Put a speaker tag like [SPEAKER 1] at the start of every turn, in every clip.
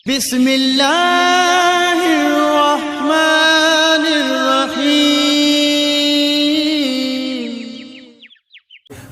[SPEAKER 1] بسم اللہ الرحمن الرحیم۔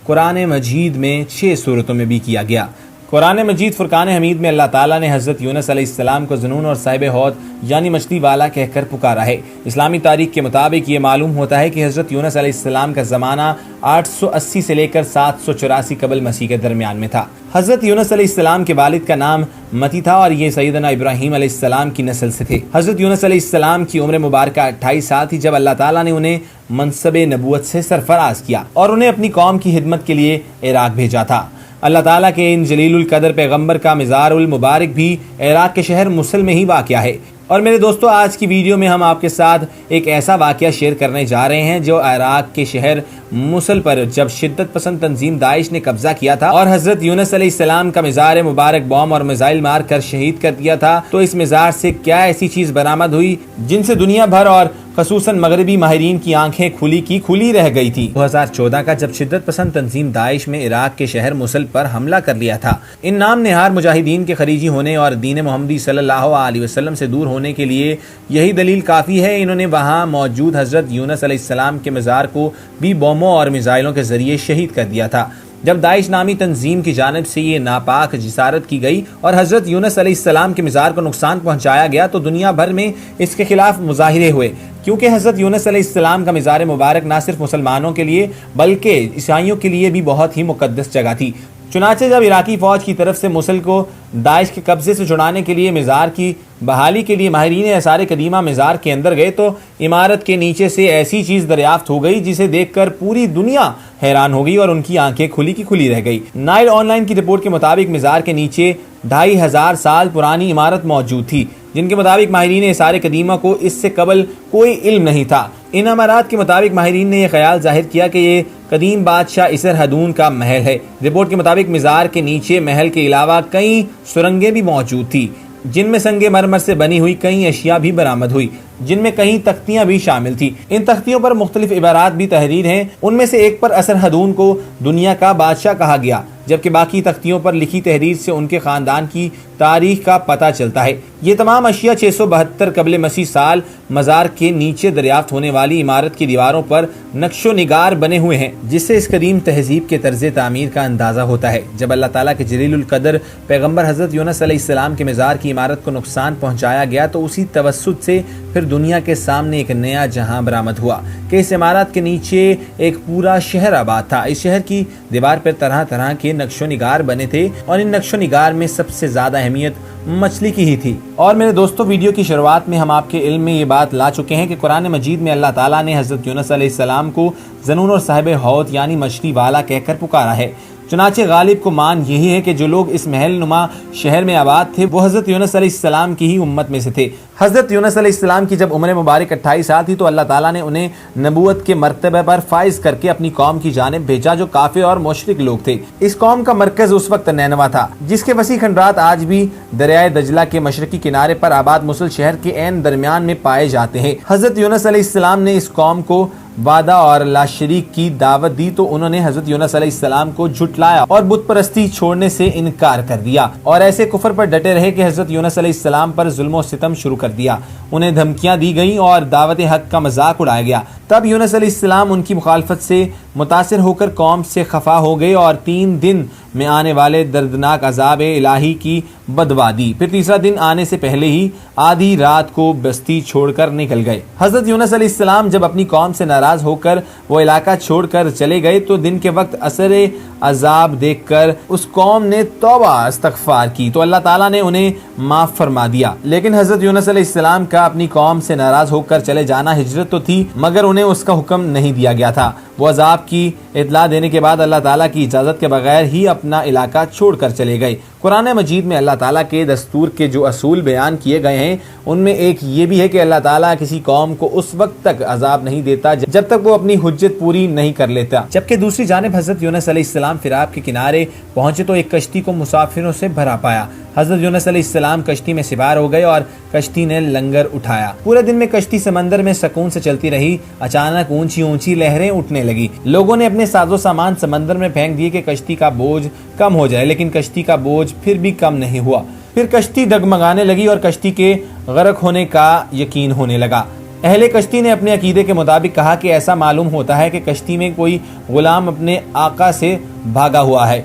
[SPEAKER 2] قرآن مجید میں 6 صورتوں میں بھی کیا گیا۔ قرآن مجید فرقان حمید میں اللہ تعالیٰ نے حضرت یونس علیہ السلام کو ذنون اور صاحب حوت یعنی مچھلی والا کہہ کر پکارا ہے۔ اسلامی تاریخ کے مطابق یہ معلوم ہوتا ہے کہ حضرت یونس علیہ السلام کا زمانہ 880 سے لے کر 784 قبل مسیح کے درمیان میں تھا۔ حضرت یونس علیہ السلام کے والد کا نام متی تھا اور یہ سیدنا ابراہیم علیہ السلام کی نسل سے تھے۔ حضرت یونس علیہ السلام کی عمر مبارکہ 28 سال تھی جب اللہ تعالیٰ نے انہیں منصب نبوت سے سرفراز کیا اور انہیں اپنی قوم کی خدمت کے لیے عراق بھیجا تھا۔ اللہ تعالیٰ کے ان جلیل القدر پیغمبر کا مزار المبارک بھی عراق کے شہر موصل میں ہی واقع ہے۔ اور میرے دوستو، آج کی ویڈیو میں ہم آپ کے ساتھ ایک ایسا واقعہ شیئر کرنے جا رہے ہیں جو عراق کے شہر موصل پر جب شدت پسند تنظیم داعش نے قبضہ کیا تھا اور حضرت یونس علیہ السلام کا مزار مبارک بوم اور میزائل مار کر شہید کر دیا تھا، تو اس مزار سے کیا ایسی چیز برآمد ہوئی جن سے دنیا بھر اور خصوصاً مغربی ماہرین کی آنکھیں کھلی کی کھلی رہ گئی تھی۔ 2014 کا جب شدت پسند تنظیم داعش میں عراق کے شہر موصل پر حملہ کر لیا تھا، ان نام نہار مجاہدین کے خریجی ہونے اور دین محمدی صلی اللہ علیہ وسلم سے دور ہونے کے لیے یہی دلیل کافی ہے۔ انہوں نے وہاں موجود حضرت یونس علیہ السلام کے مزار کو بھی بوموں اور میزائلوں کے ذریعے شہید کر دیا تھا۔ جب داعش نامی تنظیم کی جانب سے یہ ناپاک جسارت کی گئی اور حضرت یونس علیہ السلام کے مزار کو نقصان پہنچایا گیا تو دنیا بھر میں اس کے خلاف مظاہرے ہوئے، کیونکہ حضرت یونس علیہ السلام کا مزار مبارک نہ صرف مسلمانوں کے لیے بلکہ عیسائیوں کے لیے بھی بہت ہی مقدس جگہ تھی۔ چنانچہ جب عراقی فوج کی طرف سے موصل کو داعش کے قبضے سے چھڑانے کے لیے مزار کی بحالی کے لیے ماہرین آثار قدیمہ مزار کے اندر گئے تو عمارت کے نیچے سے ایسی چیز دریافت ہو گئی جسے دیکھ کر پوری دنیا حیران ہو گئی اور ان کی آنکھیں کھلی کی کھلی رہ گئی۔ نائل آن لائن کی رپورٹ کے مطابق مزار کے نیچے 2500 سال پرانی عمارت موجود تھی، جن کے مطابق ماہرین آثار قدیمہ کو اس سے قبل کوئی علم نہیں تھا۔ ان عمارات کے مطابق ماہرین نے یہ خیال ظاہر کیا کہ یہ قدیم بادشاہ اسرحدون کا محل ہے۔ رپورٹ کے مطابق مزار کے نیچے محل کے علاوہ کئی سرنگیں بھی موجود تھیں، جن میں سنگ مرمر سے بنی ہوئی کئی اشیاء بھی برآمد ہوئی، جن میں کئی تختیاں بھی شامل تھیں۔ ان تختیوں پر مختلف عبارات بھی تحریر ہیں۔ ان میں سے ایک پر اسرحدون کو دنیا کا بادشاہ کہا گیا، جبکہ باقی تختیوں پر لکھی تحریر سے ان کے خاندان کی تاریخ کا پتہ چلتا ہے۔ یہ تمام اشیاء 672 قبل مسیح سال مزار کے نیچے دریافت ہونے والی عمارت کی دیواروں پر نقش و نگار بنے ہوئے ہیں، جس سے اس قدیم تہذیب کے طرز تعمیر کا اندازہ ہوتا ہے۔ جب اللہ تعالیٰ کے جلیل القدر پیغمبر حضرت یونس علیہ السلام کے مزار کی عمارت کو نقصان پہنچایا گیا تو اسی توسط سے پھر دنیا کے سامنے ایک نیا جہاں برآمد ہوا کہ اس عمارت کے نیچے ایک پورا شہر آباد تھا۔ اس شہر کی دیوار پر طرح طرح کے نقش و نگار بنے تھے اور ان نقش و نگار میں سب سے زیادہ اہمیت مچھلی کی ہی تھی۔ اور میرے دوستو، ویڈیو کی شروعات میں ہم آپ کے علم میں یہ بات لا چکے ہیں کہ قرآن مجید میں اللہ تعالیٰ نے حضرت یونس علیہ السلام کو ذنون اور صاحب حوت یعنی مچھلی والا کہہ کر پکارا ہے۔ چنانچہ غالب کو مان یہی ہے کہ جو لوگ اس محل نما شہر میں آباد تھے وہ حضرت یونس علیہ السلام کی ہی امت میں سے تھے۔ حضرت یونس علیہ السلام کی جب عمر مبارک 28 سال تھی تو اللہ تعالیٰ نے انہیں نبوت کے مرتبہ پر فائز کر کے اپنی قوم کی جانب بھیجا جو کافر اور مشرک لوگ تھے۔ اس قوم کا مرکز اس وقت نینوا تھا، جس کے وسیع کھنڈرات آج بھی دریائے دجلہ کے مشرقی کنارے پر آباد موصل شہر کے عین درمیان میں پائے جاتے ہیں۔ حضرت یونس علیہ السلام نے اس قوم کو وعدہ اور لا شریک کی دعوت دی تو انہوں نے حضرت یونس علیہ السلام کو جھٹلایا اور بت پرستی چھوڑنے سے انکار کر دیا اور ایسے کفر پر ڈٹے رہے کہ حضرت یونس علیہ السلام پر ظلم و ستم شروع کر دیا۔ انہیں دھمکیاں دی گئیں اور دعوت حق کا مذاق اڑایا گیا۔ تب یونس علیہ السلام ان کی مخالفت سے متاثر ہو کر قوم سے خفا ہو گئے اور 3 دن میں آنے والے دردناک عذاب الہی کی بدوا دی۔ پھر تیسرا دن آنے سے پہلے ہی آدھی رات کو بستی چھوڑ کر نکل گئے۔ حضرت یونس علیہ السلام جب اپنی قوم سے ناراض ہو کر وہ علاقہ چھوڑ کر چلے گئے تو دن کے وقت اثر عذاب دیکھ کر اس قوم نے توبہ استغفار کی تو اللہ تعالیٰ نے انہیں معاف فرما دیا۔ لیکن حضرت یونس علیہ السلام کا اپنی قوم سے ناراض ہو کر چلے جانا ہجرت تو تھی، مگر انہیں اس کا حکم نہیں دیا گیا تھا۔ وہ عذاب کی اطلاع دینے کے بعد اللہ تعالیٰ کی اجازت کے بغیر ہی اپنا علاقہ چھوڑ کر چلے گئے۔ قرآن مجید میں اللہ تعالیٰ کے دستور کے جو اصول بیان کیے گئے ہیں ان میں ایک یہ بھی ہے کہ اللہ تعالیٰ کسی قوم کو اس وقت تک عذاب نہیں دیتا جب تک وہ اپنی حجت پوری نہیں کر لیتا۔ جبکہ دوسری جانب حضرت یونس علیہ السلام فراق کے کنارے پہنچے تو ایک کشتی کو مسافروں سے بھرا پایا۔ حضرت یونس علیہ السلام کشتی میں سوار ہو گئے اور کشتی نے لنگر اٹھایا۔ پورے دن میں کشتی سمندر میں سکون سے چلتی رہی۔ اچانک اونچی اونچی لہریں اٹھنے لگی۔ لوگوں نے اپنے ساز و سامان سمندر میں پھینک دیے کہ کشتی کا بوجھ کم ہو جائے، لیکن کشتی کا بوجھ پھر بھی کم نہیں ہوا۔ پھر کشتی ڈگمگانے لگی اور کشتی کے غرق ہونے کا یقین ہونے لگا۔ اہل کشتی نے اپنے عقیدے کے مطابق کہا کہ ایسا معلوم ہوتا ہے کہ کشتی میں کوئی غلام اپنے آقا سے بھاگا ہوا ہے،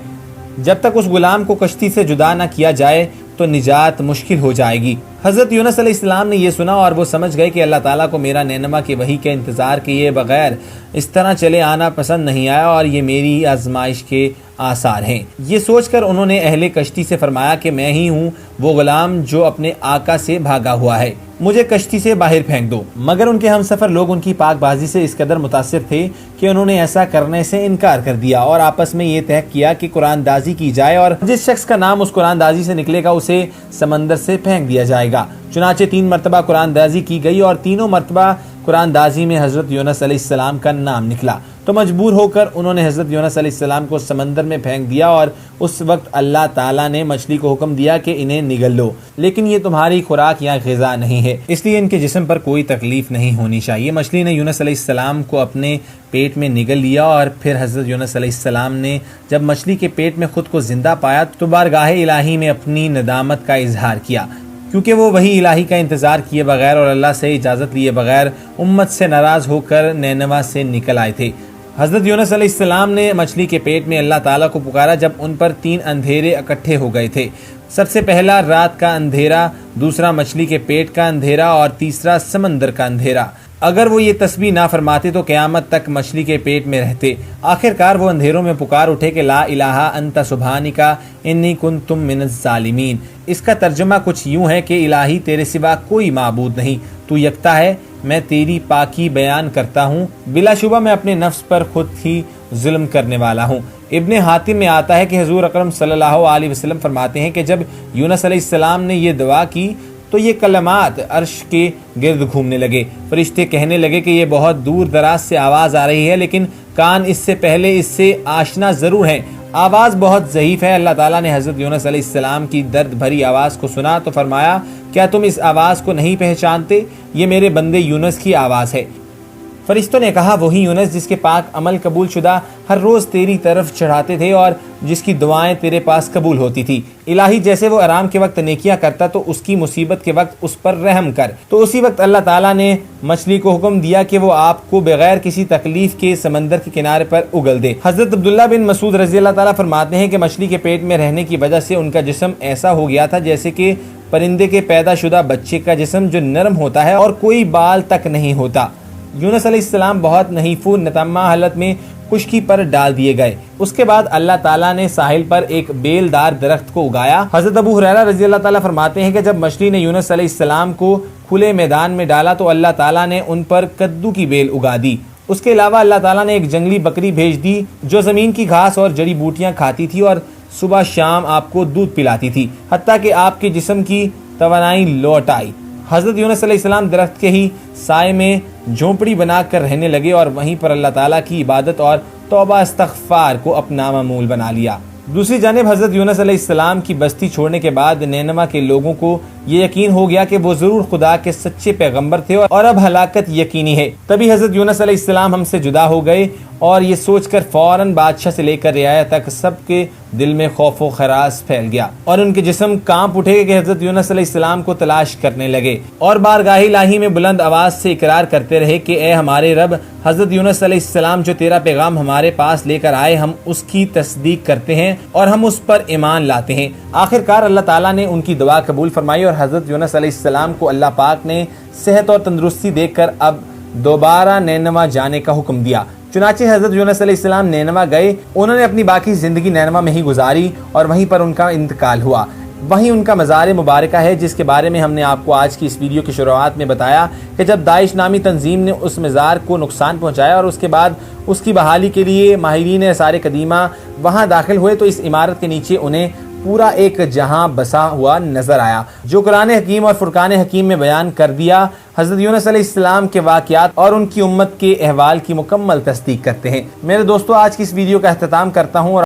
[SPEAKER 2] جب تک اس غلام کو کشتی سے جدا نہ کیا جائے تو نجات مشکل ہو جائے گی۔ حضرت یونس علیہ السلام نے یہ سنا اور وہ سمجھ گئے کہ اللہ تعالیٰ کو میرا نینوا کے وحی کے انتظار کیے بغیر اس طرح چلے آنا پسند نہیں آیا اور یہ میری آزمائش کے آثار ہیں۔ یہ سوچ کر انہوں نے اہل کشتی سے فرمایا کہ میں ہی ہوں وہ غلام جو اپنے آقا سے بھاگا ہوا ہے، مجھے کشتی سے باہر پھینک دو۔ مگر ان کے ہمسفر لوگ ان کی پاک بازی سے اس قدر متاثر تھے کہ انہوں نے ایسا کرنے سے انکار کر دیا اور آپس میں یہ طے کیا کہ قرآن دازی کی جائے اور جس شخص کا نام اس قرآن دازی سے نکلے گا اسے سمندر سے پھینک دیا جائے گا۔ چنانچہ 3 مرتبہ قرآن دازی کی گئی اور تینوں مرتبہ قرآن دازی میں حضرت یونس علیہ السلام کا نام نکلا، تو مجبور ہو کر انہوں نے حضرت یونس علیہ السلام کو سمندر میں پھینک دیا اور اس وقت اللہ تعالیٰ نے مچھلی کو حکم دیا کہ انہیں نگل لو، لیکن یہ تمہاری خوراک یا غذا نہیں ہے، اس لیے ان کے جسم پر کوئی تکلیف نہیں ہونی چاہیے۔ مچھلی نے یونس علیہ السلام کو اپنے پیٹ میں نگل لیا اور پھر حضرت یونس علیہ السلام نے جب مچھلی کے پیٹ میں خود کو زندہ پایا تو بارگاہ الہی میں اپنی ندامت کا اظہار کیا، کیونکہ وہ وہی الہی کا انتظار کیے بغیر اور اللہ سے اجازت لیے بغیر امت سے ناراض ہو کر نینوا سے نکل آئے تھے۔ حضرت یونس علیہ السلام نے مچھلی کے پیٹ میں اللہ تعالیٰ کو پکارا جب ان پر 3 اندھیرے اکٹھے ہو گئے تھے۔ سب سے پہلا رات کا اندھیرا، دوسرا مچھلی کے پیٹ کا اندھیرا اور تیسرا سمندر کا اندھیرا۔ اگر وہ یہ تسبیح نہ فرماتے تو قیامت تک مچھلی کے پیٹ میں رہتے۔ آخرکار وہ اندھیروں میں پکار اٹھے کہ لا الہ انت سبحانک انی کنت من الظالمین۔ اس کا ترجمہ کچھ یوں ہے کہ الہی تیرے سوا کوئی معبود نہیں، تو یکتا ہے، میں تیری پاکی بیان کرتا ہوں، بلا شبہ میں اپنے نفس پر خود ہی ظلم کرنے والا ہوں۔ ابن حاتم میں آتا ہے کہ حضور اکرم صلی اللہ علیہ وسلم فرماتے ہیں کہ جب یونس علیہ السلام نے یہ دعا کی تو یہ کلمات عرش کے گرد گھومنے لگے۔ فرشتے کہنے لگے کہ یہ بہت دور دراز سے آواز آ رہی ہے، لیکن کان اس سے پہلے اس سے آشنا ضرور ہیں، آواز بہت ضعیف ہے۔ اللہ تعالیٰ نے حضرت یونس علیہ السلام کی درد بھری آواز کو سنا تو فرمایا، کیا تم اس آواز کو نہیں پہچانتے؟ یہ میرے بندے یونس کی آواز ہے۔ فرشتوں نے کہا، وہی یونس جس کے پاک عمل قبول شدہ ہر روز تیری طرف چڑھاتے تھے اور جس کی دعائیں تیرے پاس قبول ہوتی تھی۔ الہی جیسے وہ آرام کے وقت نیکیاں کرتا تو اس کی مصیبت کے وقت اس پر رحم کر۔ تو اسی وقت اللہ تعالیٰ نے مچھلی کو حکم دیا کہ وہ آپ کو بغیر کسی تکلیف کے سمندر کے کنارے پر اگل دے۔ حضرت عبداللہ بن مسعود رضی اللہ تعالیٰ فرماتے ہیں کہ مچھلی کے پیٹ میں رہنے کی وجہ سے ان کا جسم ایسا ہو گیا تھا جیسے کہ پرندے کے پیدا شدہ بچے کا جسم جو نرم ہوتا ہے اور کوئی بال تک نہیں ہوتا۔ یونس علیہ السلام بہت نحیف و نتما حالت میں خشکی پر ڈال دیے گئے۔ اس کے بعد اللہ تعالیٰ نے ساحل پر ایک بیل دار درخت کو اگایا۔ حضرت ابو ہریرہ رضی اللہ تعالیٰ فرماتے ہیں کہ جب مچھلی نے یونس علیہ السلام کو کھلے میدان میں ڈالا تو اللہ تعالیٰ نے ان پر کدو کی بیل اگا دی۔ اس کے علاوہ اللہ تعالیٰ نے ایک جنگلی بکری بھیج دی جو زمین کی گھاس اور جڑی بوٹیاں کھاتی تھی اور صبح شام آپ کو دودھ پلاتی تھی، حتیٰ کہ آپ کے جسم کی توانائی لوٹ آئی۔ حضرت یونس علیہ السلام درخت کے ہی سائے میں جھونپڑی بنا کر رہنے لگے اور وہیں پر اللہ تعالیٰ کی عبادت اور توبہ استغفار کو اپنا معمول بنا لیا۔ دوسری جانب حضرت یونس علیہ السلام کی بستی چھوڑنے کے بعد نینوا کے لوگوں کو یہ یقین ہو گیا کہ وہ ضرور خدا کے سچے پیغمبر تھے اور اب ہلاکت یقینی ہے۔ تبھی حضرت یونس علیہ السلام ہم سے جدا ہو گئے اور یہ سوچ کر فوراً بادشاہ سے لے کر رعایا تک سب کے دل میں خوف و خراش پھیل گیا اور ان کے جسم کانپ اٹھے کہ حضرت یونس علیہ السلام کو تلاش کرنے لگے اور بارگاہ الہی میں بلند آواز سے اقرار کرتے رہے کہ اے ہمارے رب، حضرت یونس علیہ السلام جو تیرا پیغام ہمارے پاس لے کر آئے، ہم اس کی تصدیق کرتے ہیں اور ہم اس پر ایمان لاتے ہیں۔ آخرکار اللہ تعالیٰ نے ان کی دعا قبول فرمائی اور حضرت یونس علیہ السلام کو اللہ پاک نے صحت اور تندرستی دے کر اب دوبارہ نینوا جانے کا حکم دیا۔ چنانچہ حضرت یونس علیہ السلام نینوا گئے۔ انہوں نے اپنی باقی زندگی نینوا میں ہی گزاری اور وہیں پر ان کا انتقال ہوا۔ وہیں ان کا مزار مبارکہ ہے جس کے بارے میں ہم نے آپ کو آج کی اس ویڈیو کی شروعات میں بتایا کہ جب داعش نامی تنظیم نے اس مزار کو نقصان پہنچایا اور اس کے بعد اس کی بحالی کے لیے ماہرین آثار قدیمہ وہاں داخل ہوئے تو اس عمارت کے نیچے انہیں پورا ایک جہاں بسا ہوا نظر آیا جو قرآن حکیم اور فرقان حکیم میں بیان کر دیا۔ حضرت یونس علیہ السلام کے واقعات اور ان کی امت کے احوال کی مکمل تصدیق کرتے ہیں۔ میرے دوستو، آج کی اس ویڈیو کا اختتام کرتا ہوں اور